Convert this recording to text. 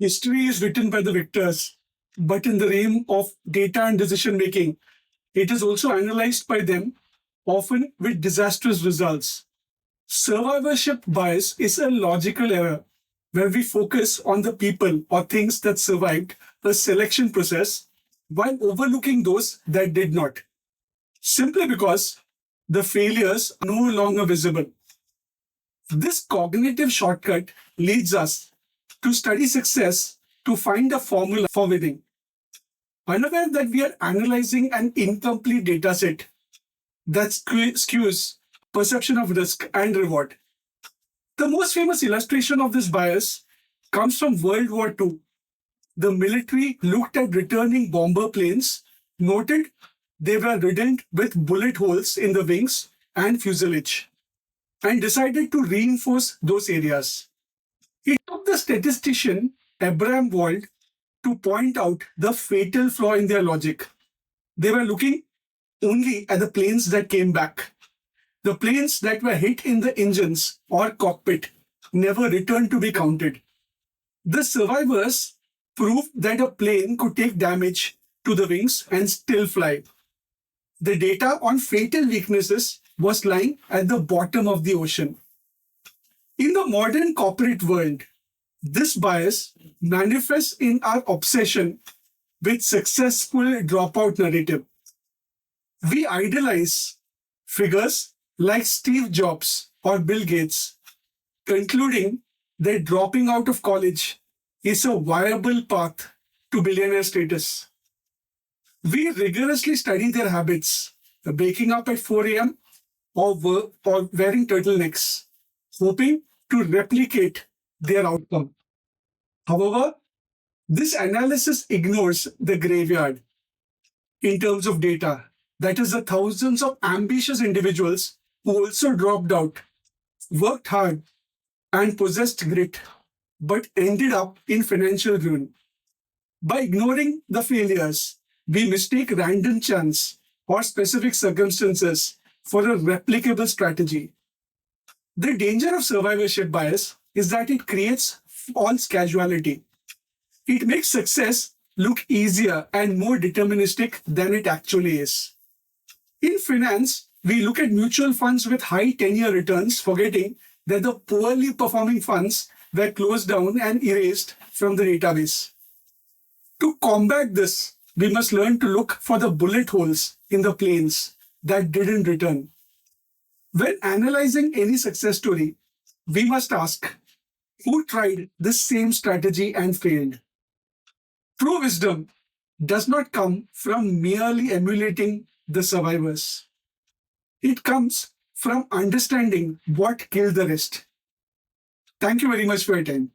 History is written by the victors, but in the realm of data and decision making, it is also analyzed by them, often with disastrous results. Survivorship bias is a logical error where we focus on the people or things that survived a selection process while overlooking those that did not, simply because the failures are no longer visible. This cognitive shortcut leads us to study success to find a formula for winning. Unaware that we are analyzing an incomplete data set that skews perception of risk and reward. The most famous illustration of this bias comes from World War II. The military looked at returning bomber planes, noted they were riddled with bullet holes in the wings and fuselage, and decided to reinforce those areas. It took the statistician Abraham Wald to point out the fatal flaw in their logic. They were looking only at the planes that came back. The planes that were hit in the engines or cockpit never returned to be counted. The survivors proved that a plane could take damage to the wings and still fly. The data on fatal weaknesses was lying at the bottom of the ocean. In the modern corporate world, this bias manifests in our obsession with successful dropout narrative. We idolize figures like Steve Jobs or Bill Gates, concluding that dropping out of college is a viable path to billionaire status. We rigorously study their habits, waking up at 4 a.m. or wearing turtlenecks, hoping to replicate their outcome. However, this analysis ignores the graveyard in terms of data. That is, the thousands of ambitious individuals who also dropped out, worked hard, and possessed grit, but ended up in financial ruin. By ignoring the failures, we mistake random chance or specific circumstances for a replicable strategy. The danger of survivorship bias is that it creates false casuality. It makes success look easier and more deterministic than it actually is. In finance, we look at mutual funds with high 10-year returns, forgetting that the poorly performing funds were closed down and erased from the database. To combat this, we must learn to look for the bullet holes in the planes that didn't return. When analyzing any success story, we must ask, who tried the same strategy and failed? True wisdom does not come from merely emulating the survivors. It comes from understanding what killed the rest. Thank you very much for your time.